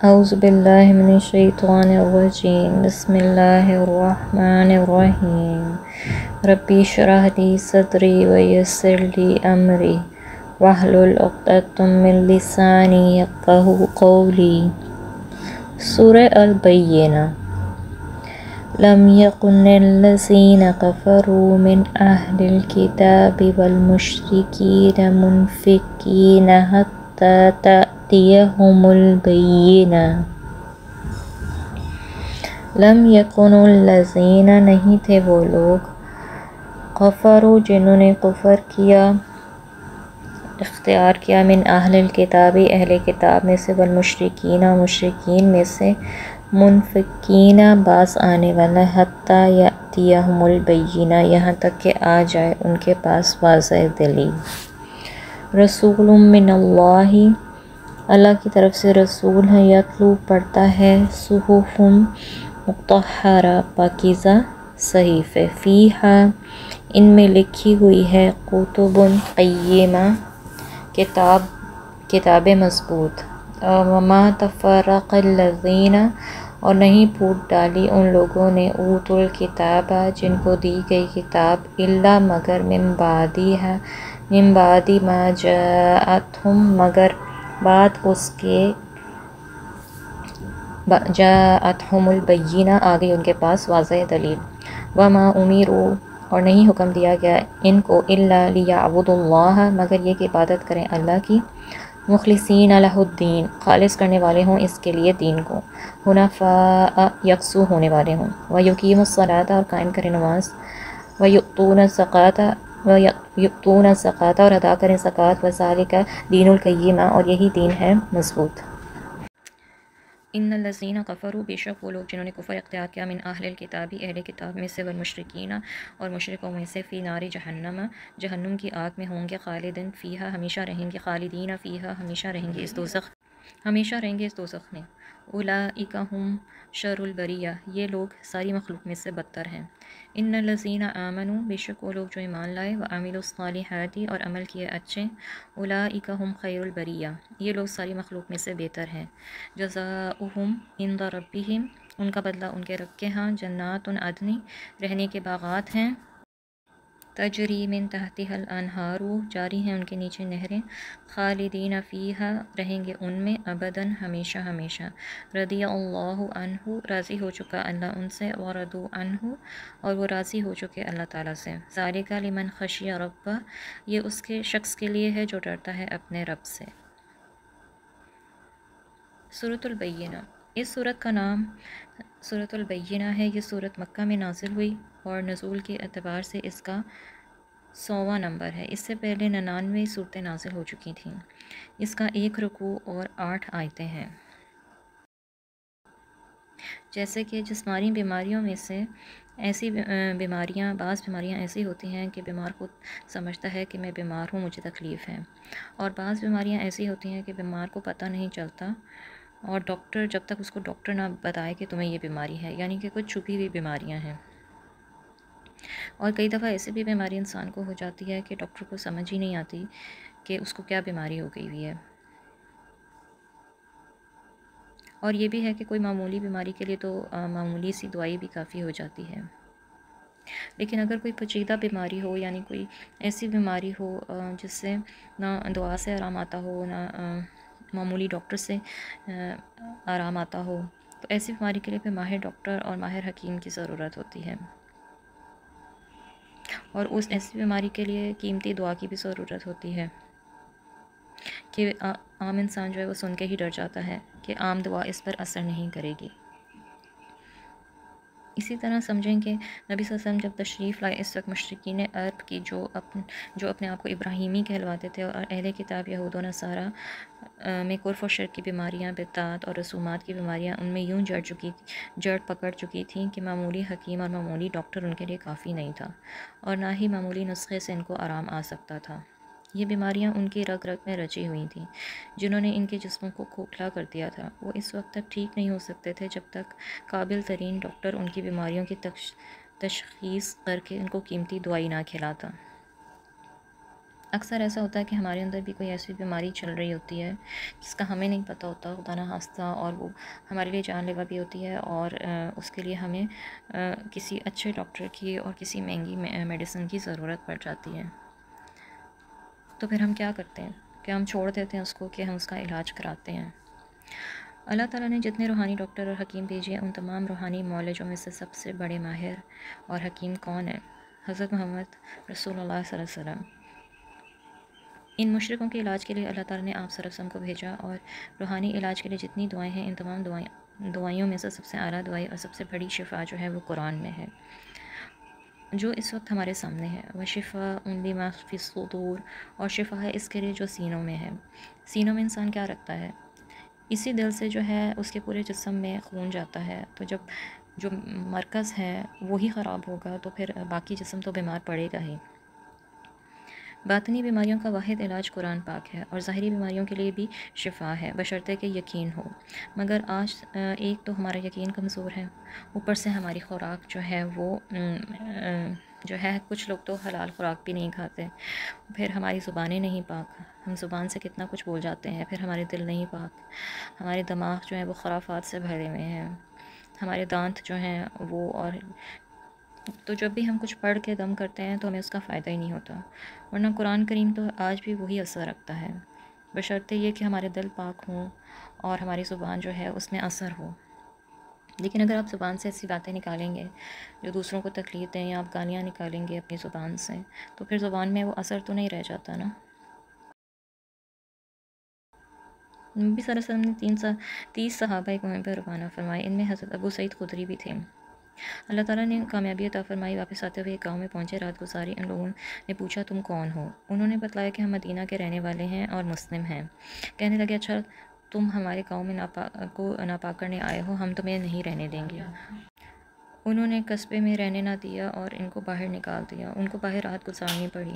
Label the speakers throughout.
Speaker 1: اعوذ باللہ من الشیطان الرجیم بسم اللہ الرحمن الرحیم ربی اشرح لی صدری ویسر لی امری واحلل عقدۃ من لسانی یفقہوا قولی۔ سورہ البینہ۔ لم یکن الذین کفروا من اہل الکتاب والمشرکین منفکین حتی تأتیہم البینہ۔ لم یکن الذین نہیں تھے وہ لوگ، کفروا جنہوں نے کفر کیا، اختیار کیا، من اہل الکتاب اہل کتاب میں سے، والمشرکین مشرکین میں سے، منفکین باز آنے والا، حتی یأتیہم البینہ یہاں تک کہ آ جائے ان کے پاس واضح دلیل۔ رسول من اللہ اللہ کی طرف سے رسول ہے، یتلو پڑھتا ہے، صحف مطہرہ پاکیزہ صحیفے، فیہا ان میں لکھی ہوئی ہے، کتب قیمہ کتاب مضبوط، وما تفرق الذین اور نہیں پھوٹ ڈالی ان لوگوں نے، اوتوا الکتاب جن کو دی گئی کتاب، الا مگر من بعد ما جاءتہم مگر بعد اس کے جاءتہم البینہ آ گئی ان کے پاس واضح دلیل، وما امروا اور نہیں حکم دیا گیا ان کو، الا لیعبدوا اللہ مگر یہ کہ عبادت کریں اللہ کی، مخلصین لہ الدین خالص کرنے والے ہوں اس کے لیے دین کو، حنفاء یکسو ہونے والے ہوں، ویقیموا الصلاۃ اور قائم کریں نماز، ویؤتون الزکوۃ اور ادا کریں زکوٰۃ، وذالک دین القیمہ اور یہی دین ہے مضبوط۔ ان الذین کفروا بے شک وہ لوگ جنہوں نے کفر اختیار کیا، من اہل الکتاب اہل کتاب میں سے، والمشرکین اور مشرکوں میں سے، فی نار جہنم جہنم کی آگ میں ہوں گے، خالدین فیہا ہمیشہ رہیں گے، خالدین فیہا ہمیشہ رہیں گے اس دوزخ میں، اولئک ہم شر البریہ یہ لوگ ساری مخلوق میں سے بدتر ہیں۔ ان الذین آمنوا بے شک وہ لوگ جو ایمان لائے، وعملوا الصالحات اور عمل کیے اچھے، اولئک ہم خیر البریہ یہ لوگ ساری مخلوق میں سے بہتر ہیں، جزاؤہم عند ربہم ان کا بدلہ ان کے رب کے ہاں، جنات عدن رہنے کے باغات ہیں، تجری من تحتها الانہار جاری ہیں ان کے نیچے نہریں، خالدین فیہا رہیں گے ان میں، ابداً ہمیشہ ہمیشہ، رضی اللہ عنہ راضی ہو چکا اللہ ان سے، ورضوا عنہ اور وہ راضی ہو چکے اللہ تعالیٰ سے، ذالک لمن خشی ربہ یہ اس کے شخص کے لیے ہے جو ڈرتا ہے اپنے رب سے۔ سورۃ البینہ۔ اس سورت کا نام سورۃ البینہ ہے۔ یہ سورت مکہ میں نازل ہوئی اور نزول کے اعتبار سے اس کا 100واں نمبر ہے۔ اس سے پہلے 99 صورتیں نازل ہو چکی تھیں۔ اس کا 1 رکوع اور 8 آیتیں ہیں۔ جیسے کہ جسمانی بیماریوں میں سے ایسی بعض بیماریاں ایسی ہوتی ہیں کہ بیمار خود سمجھتا ہے کہ میں بیمار ہوں، مجھے تکلیف ہے، اور بعض بیماریاں ایسی ہوتی ہیں کہ بیمار کو پتہ نہیں چلتا، اور ڈاکٹر جب تک اس کو ڈاکٹر نہ بتائے کہ تمہیں یہ بیماری ہے، یعنی کہ کچھ چھپی ہوئی بیماریاں ہیں۔ اور کئی دفعہ ایسی بھی بیماری انسان کو ہو جاتی ہے کہ ڈاکٹر کو سمجھ ہی نہیں آتی کہ اس کو کیا بیماری ہو گئی ہوئی ہے۔ اور یہ بھی ہے کہ کوئی معمولی بیماری کے لیے تو معمولی سی دوائی بھی کافی ہو جاتی ہے، لیکن اگر کوئی پیچیدہ بیماری ہو، یعنی کوئی ایسی بیماری ہو جس سے نہ دعا سے آرام آتا ہو، نہ معمولی ڈاکٹر سے آرام آتا ہو، تو ایسی بیماری کے لیے پھر ماہر ڈاکٹر اور ماہر حکیم کی ضرورت ہوتی ہے، اور اس ایسی بیماری کے لیے قیمتی دعا کی بھی ضرورت ہوتی ہے کہ عام انسان جو ہے وہ سن کے ہی ڈر جاتا ہے کہ عام دعا اس پر اثر نہیں کرے گی۔ اسی طرح سمجھیں کہ نبی صلی اللہ علیہ وسلم جب تشریف لائے اس وقت مشرکین عرب کی جو اپنے آپ کو ابراہیمی کہلواتے تھے، اور اہل کتاب یہود و نصارہ میں کفر و شرک کی بیماریاں، بدعات اور رسومات کی بیماریاں ان میں یوں جڑ پکڑ چکی تھیں کہ معمولی حکیم اور معمولی ڈاکٹر ان کے لیے کافی نہیں تھا، اور نہ ہی معمولی نسخے سے ان کو آرام آ سکتا تھا۔ یہ بیماریاں ان کی رگ رگ میں رچی ہوئی تھیں، جنہوں نے ان کے جسموں کو کھوکھلا کر دیا تھا۔ وہ اس وقت تک ٹھیک نہیں ہو سکتے تھے جب تک قابل ترین ڈاکٹر ان کی بیماریوں کی تشخیص کر کے ان کو قیمتی دوائی نہ کھلاتا۔ اکثر ایسا ہوتا ہے کہ ہمارے اندر بھی کوئی ایسی بیماری چل رہی ہوتی ہے جس کا ہمیں نہیں پتہ ہوتا، خدا نہ خواستہ، اور وہ ہمارے لیے جان لیوا بھی ہوتی ہے، اور اس کے لیے ہمیں کسی اچھے ڈاکٹر کی اور کسی مہنگی میڈیسن کی ضرورت پڑ جاتی ہے۔ تو پھر ہم کیا کرتے ہیں کہ ہم چھوڑ دیتے ہیں اس کو، کہ ہم اس کا علاج کراتے ہیں۔ اللہ تعالیٰ نے جتنے روحانی ڈاکٹر اور حکیم بھیجے، ان تمام روحانی معالجوں میں سے سب سے بڑے ماہر اور حکیم کون ہیں؟ حضرت محمد رسول اللہ صلی اللہ علیہ وسلم۔ ان مشرکوں کے علاج کے لیے اللہ تعالیٰ نے آپ صلی اللہ علیہ وسلم کو بھیجا، اور روحانی علاج کے لیے جتنی دعائیں ہیں، ان تمام دعائیوں میں سے سب سے اعلیٰ دوائی اور سب سے بڑی شفا جو ہے وہ قرآن میں ہے، جو اس وقت ہمارے سامنے ہے۔ وَشِفَاءٌ لِمَا فِي الصُّدُورِ، اور شفا ہے اس کے لیے جو سینوں میں ہے۔ سینوں میں انسان کیا رکھتا ہے؟ اسی دل سے جو ہے اس کے پورے جسم میں خون جاتا ہے، تو جب جو مرکز ہے وہی خراب ہوگا تو پھر باقی جسم تو بیمار پڑے گا ہی۔ باطنی بیماریوں کا واحد علاج قرآن پاک ہے، اور ظاہری بیماریوں کے لیے بھی شفا ہے، بشرطے کہ یقین ہو۔ مگر آج ایک تو ہمارا یقین کمزور ہے، اوپر سے ہماری خوراک جو ہے وہ جو ہے، کچھ لوگ تو حلال خوراک بھی نہیں کھاتے، پھر ہماری زبانیں نہیں پاک، ہم زبان سے کتنا کچھ بول جاتے ہیں، پھر ہمارے دل نہیں پاک، ہمارے دماغ جو ہے وہ خرافات سے بھرے ہوئے ہیں، ہمارے دانت جو ہیں وہ، اور تو جب بھی ہم کچھ پڑھ کے دم کرتے ہیں تو ہمیں اس کا فائدہ ہی نہیں ہوتا، ورنہ قرآن کریم تو آج بھی وہی اثر رکھتا ہے، بشرطے یہ کہ ہمارے دل پاک ہوں اور ہماری زبان جو ہے اس میں اثر ہو۔ لیکن اگر آپ زبان سے ایسی باتیں نکالیں گے جو دوسروں کو تکلیف دیں، یا آپ گالیاں نکالیں گے اپنی زبان سے، تو پھر زبان میں وہ اثر تو نہیں رہ جاتا نا۔ نبی صلی اللہ علیہ وسلم نے 30 صحابہ ایک مہم پر روانہ فرمائے، ان میں حضرت ابو سعید خدری بھی تھے۔ اللہ تعالیٰ نے کامیابی عطا فرمائی، واپس آتے ہوئے ایک گاؤں میں پہنچے، رات گزاری۔ ان لوگوں نے پوچھا تم کون ہو؟ انہوں نے بتلایا کہ ہم مدینہ کے رہنے والے ہیں اور مسلم ہیں۔ کہنے لگے اچھا تم ہمارے گاؤں میں ناپاک کرنے آئے ہو، ہم تمہیں نہیں رہنے دیں گے۔ انہوں نے قصبے میں رہنے نہ دیا اور ان کو باہر نکال دیا، ان کو باہر رات گزارنی پڑی۔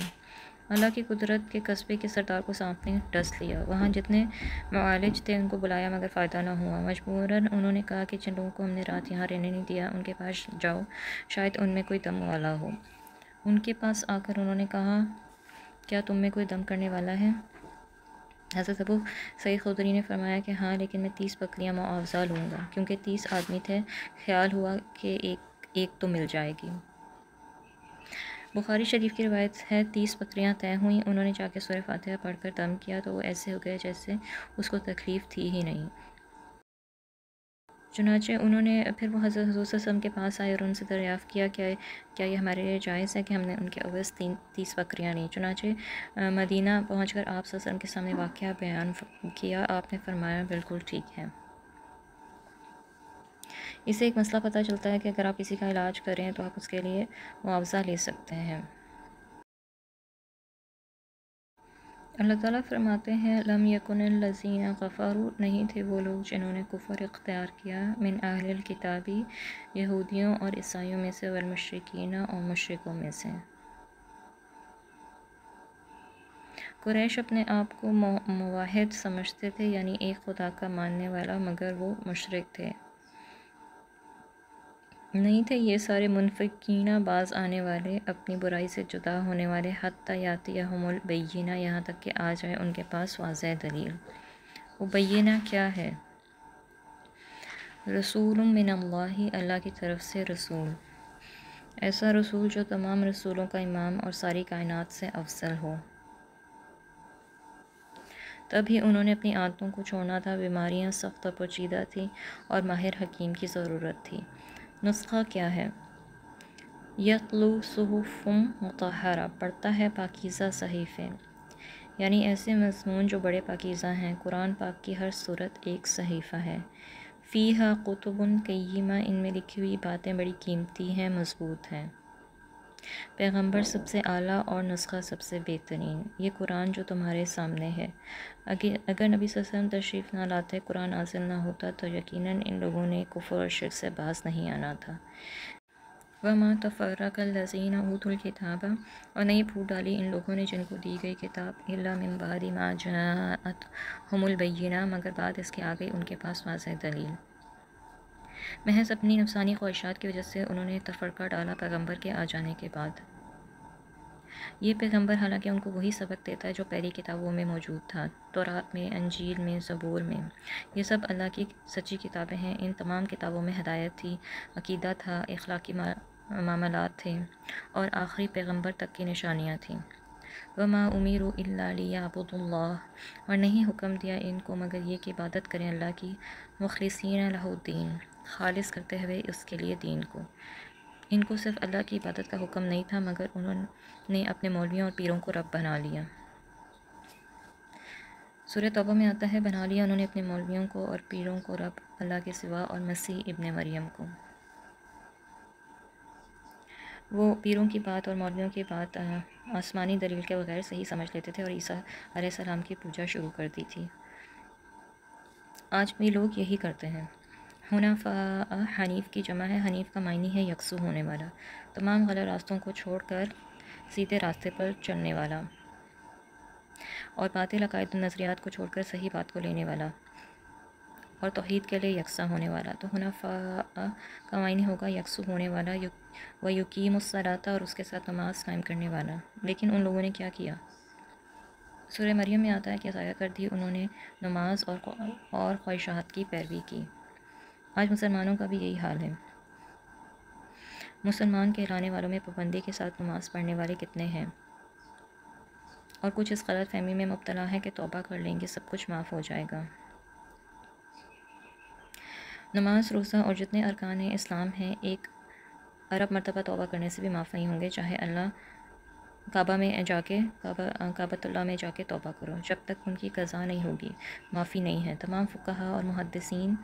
Speaker 1: اللہ کی قدرت کے قصبے کے سردار کو سانپ نے ڈس لیا، وہاں جتنے معالج تھے ان کو بلایا مگر فائدہ نہ ہوا۔ مجبوراً انہوں نے کہا کہ جن لوگوں کو ہم نے رات یہاں رہنے نہیں دیا ان کے پاس جاؤ، شاید ان میں کوئی دم والا ہو۔ ان کے پاس آ کر انہوں نے کہا کیا تم میں کوئی دم کرنے والا ہے؟ حضرت ابو سعید خدری نے فرمایا کہ ہاں، لیکن میں 30 بکریاں معاوضہ لوں گا، کیونکہ 30 آدمی تھے، خیال ہوا کہ ایک تو مل جائے گی۔ بخاری شریف کی روایت ہے 30 بکریاں طے ہوئیں، انہوں نے جا کے سورہ فاتحہ پڑھ کر دم کیا تو وہ ایسے ہو گئے جیسے اس کو تکلیف تھی ہی نہیں۔ چنانچہ انہوں نے پھر وہ حضرت حضور صلی اللہ علیہ وسلم کے پاس آئے اور ان سے دریافت کیا کیا یہ ہمارے لیے جائز ہے کہ ہم نے ان کے عوض 30 بکریاں لیں؟ چنانچہ مدینہ پہنچ کر آپ صلی اللہ علیہ وسلم کے سامنے واقعہ بیان کیا، آپ نے فرمایا بالکل ٹھیک ہے۔ اس سے ایک مسئلہ پتہ چلتا ہے کہ اگر آپ کسی کا علاج کریں تو آپ اس کے لیے معاوضہ لے سکتے ہیں۔ اللہ تعالیٰ فرماتے ہیں لم یکن الذین کفروا، نہیں تھے وہ لوگ جنہوں نے کفر اختیار کیا، من اہل الکتابی، یہودیوں اور عیسائیوں میں سے، والمشرکین اور مشرکوں میں سے۔ قریش اپنے آپ کو موحد سمجھتے تھے، یعنی ایک خدا کا ماننے والا، مگر وہ مشرک تھے۔ نہیں تھے یہ سارے منفقین باز آنے والے، اپنی برائی سے جدا ہونے والے، حتی یاتیہم البینہ، یہاں تک کہ آ جائے ان کے پاس واضح دلیل۔ وہ بینہ کیا ہے؟ رسول من اللہ، اللہ کی طرف سے رسول، ایسا رسول جو تمام رسولوں کا امام اور ساری کائنات سے افضل ہو۔ تب ہی انہوں نے اپنی عادتوں کو چھوڑنا تھا، بیماریاں سخت اور پیچیدہ تھیں اور ماہر حکیم کی ضرورت تھی۔ نسخہ کیا ہے؟ یتلو صحف مطہرہ، پڑھتا ہے پاکیزہ صحیفے، یعنی ایسے مضمون جو بڑے پاکیزہ ہیں۔ قرآن پاک کی ہر سورت ایک صحیفہ ہے۔ فیہا کتب قیمہ، ان میں لکھی ہوئی باتیں بڑی قیمتی ہیں، مضبوط ہیں۔ پیغمبر سب سے اعلیٰ اور نسخہ سب سے بہترین، یہ قرآن جو تمہارے سامنے ہے۔ اگر نبی صلی اللہ علیہ وسلم تشریف نہ لاتے، قرآن نازل نہ ہوتا، تو یقیناً ان لوگوں نے کفر اور شرک سے باز نہیں آنا تھا۔ وَمَا تَفَرَّقَ الَّذِينَ أُوتُوا الْكِتَابَ، اور نہیں پھوٹ ڈالی ان لوگوں نے جن کو دی گئی کتاب، إِلَّا مِن بَعْدِ مَا جَاءَتْهُمُ الْبَيِّنَةُ، مگر بعد اس کے آ گئی ان کے پاس واضح دلیل۔ محض اپنی نفسانی خواہشات کی وجہ سے انہوں نے تفرقہ ڈالا پیغمبر کے آ جانے کے بعد۔ یہ پیغمبر حالانکہ ان کو وہی سبق دیتا ہے جو پہلی کتابوں میں موجود تھا، تورات میں، انجیل میں، زبور میں۔ یہ سب اللہ کی سچی کتابیں ہیں۔ ان تمام کتابوں میں ہدایت تھی، عقیدہ تھا، اخلاقی معاملات تھے، اور آخری پیغمبر تک کی نشانیاں تھیں۔ وَمَا أُمِرُوا إِلَّا لِيَعْبُدُوا اللَّهَ، اور نہیں حکم دیا ان کو مگر یہ کہ عبادت کریں اللہ کی، مخلصین لہ الدین، خالص کرتے ہوئے اس کے لیے دین کو۔ ان کو صرف اللہ کی عبادت کا حکم نہیں تھا مگر انہوں نے اپنے مولویوں اور پیروں کو رب بنا لیا۔ سورہ توبہ میں آتا ہے بنا لیا انہوں نے اپنے مولویوں کو اور پیروں کو رب اللہ کے سوا اور مسیح ابن مریم کو۔ وہ پیروں کی بات اور مولویوں کی بات آسمانی دلیل کے بغیر صحیح سمجھ لیتے تھے اور عیسیٰ علیہ السلام کی پوجا شروع کر دی تھی۔ آج بھی لوگ یہی کرتے ہیں۔ حنفاء، حنیف کی جمع ہے، حنیف کا معنی ہے یکسو ہونے والا، تمام غلط راستوں کو چھوڑ کر سیدھے راستے پر چلنے والا، اور باطل عقائد و نظریات کو چھوڑ کر صحیح بات کو لینے والا، اور توحید کے لیے یکساں ہونے والا۔ تو حنفاء کا معنی ہوگا یکسو ہونے والا، و یقیم الصلاۃ، اور اس کے ساتھ نماز قائم کرنے والا۔ لیکن ان لوگوں نے کیا کیا؟ سورہ مریم میں آتا ہے کہ ضائع کر دی انہوں نے نماز اور خواہشات کی پیروی کی۔ آج مسلمانوں کا بھی یہی حال ہے۔ مسلمان کہلانے والوں میں پابندی کے ساتھ نماز پڑھنے والے کتنے ہیں، اور کچھ اس غلط فہمی میں مبتلا ہے کہ توبہ کر لیں گے سب کچھ معاف ہو جائے گا۔ نماز، روزہ اور جتنے ارکان اسلام ہیں 1 ارب مرتبہ توبہ کرنے سے بھی معاف نہیں ہوں گے، چاہے کعبۃ اللہ میں جا کے توبہ کرو، جب تک ان کی قضا نہیں ہوگی معافی نہیں ہے۔ تمام فقہاء اور محدثین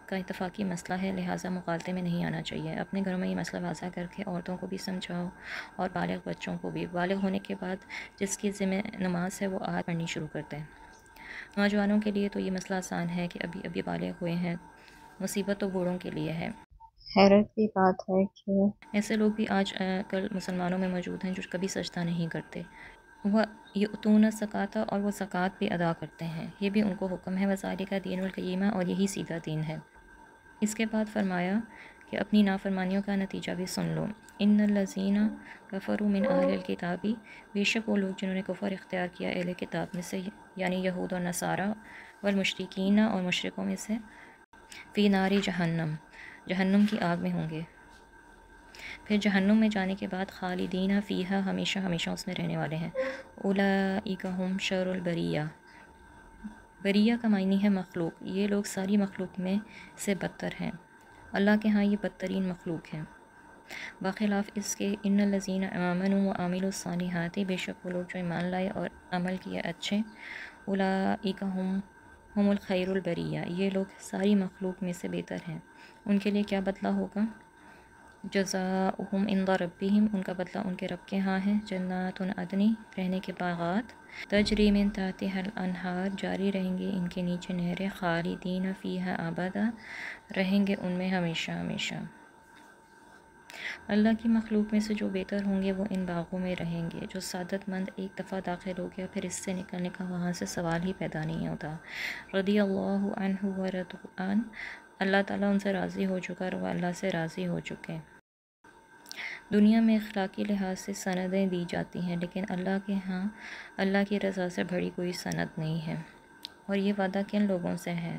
Speaker 1: کا اتفاقی مسئلہ ہے، لہٰذا مغالطے میں نہیں آنا چاہیے۔ اپنے گھروں میں یہ مسئلہ واضح کر کے عورتوں کو بھی سمجھاؤ اور بالغ بچوں کو بھی۔ بالغ ہونے کے بعد جس کی ذمہ نماز ہے وہ آج پڑھنی شروع کر دیں۔ نوجوانوں کے لیے تو یہ مسئلہ آسان ہے کہ ابھی بالغ ہوئے ہیں، مصیبت تو بوڑھوں کے لیے ہے۔
Speaker 2: حیرت کی بات ہے کہ
Speaker 1: ایسے لوگ بھی آج کل مسلمانوں میں موجود ہیں جو کبھی سجدہ نہیں کرتے، وہ یؤتون الزکوٰۃ، اور وہ زکوٰۃ بھی ادا کرتے ہیں، یہ بھی ان کو حکم ہے۔ وذالک دین القیمہ، اور یہی سیدھا دین ہے۔ اس کے بعد فرمایا کہ اپنی نافرمانیوں کا نتیجہ بھی سن لو۔ ان الذین کفروا من اہل الکتاب، بے شک وہ لوگ جنہوں نے کفر اختیار کیا اہل کتاب میں سے، یعنی یہود اور نصارہ، والمشرکین، اور مشرکوں میں سے، فی نار جہنم، جہنم کی آگ میں ہوں گے۔ پھر جہنم میں جانے کے بعد خالدین فیہا، ہمیشہ ہمیشہ اس میں رہنے والے ہیں۔ اولئک ھم شر البریہ، بریہ کا معنی ہے مخلوق، یہ لوگ ساری مخلوق میں سے بدتر ہیں، اللہ کے ہاں یہ بدترین مخلوق ہیں۔ بخلاف اس کے ان الذین آمنوا وعملوا الصالحات، بے شک وہ لوگ جو ایمان لائے اور عمل کیے اچھے، اولئک ھم الخیر البریہ، یہ لوگ ساری مخلوق میں سے بہتر ہیں۔ ان کے لیے کیا بدلہ ہوگا؟ جزاؤہم عند ربہم، ان کا بدلہ ان کے رب کے ہاں ہے، جنات عدن، رہنے کے باغات، تجری من تحتہا الانہار، جاری رہیں گے ان کے نیچے نہریں، خالدین فیہا ابدا، رہیں گے ان میں ہمیشہ ہمیشہ۔ اللہ کی مخلوق میں سے جو بہتر ہوں گے وہ ان باغوں میں رہیں گے۔ جو سعادت مند ایک دفعہ داخل ہو گیا پھر اس سے نکلنے کا وہاں سے سوال ہی پیدا نہیں ہوتا۔ رضی اللہ عنہ ورضوا عنہ، اللہ تعالیٰ ان سے راضی ہو چکا اور وہ اللہ سے راضی ہو چکے۔ دنیا میں اخلاقی لحاظ سے سندیں دی جاتی ہیں، لیکن اللہ کے ہاں اللہ کی رضا سے بڑی کوئی سند نہیں ہے۔ اور یہ وعدہ کن لوگوں سے ہے؟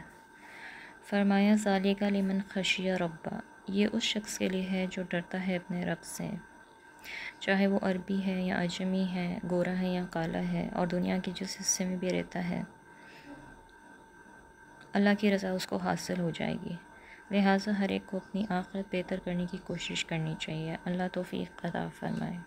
Speaker 1: فرمایا ذالک لمن خشی ربہ، یہ اس شخص کے لیے ہے جو ڈرتا ہے اپنے رب سے، چاہے وہ عربی ہے یا اجمی ہے، گورا ہے یا کالا ہے، اور دنیا کے جس حصے میں بھی رہتا ہے اللہ کی رضا اس کو حاصل ہو جائے گی۔ لہٰذا ہر ایک کو اپنی آخرت بہتر کرنے کی کوشش کرنی چاہیے۔ اللہ توفیق عطا فرمائے۔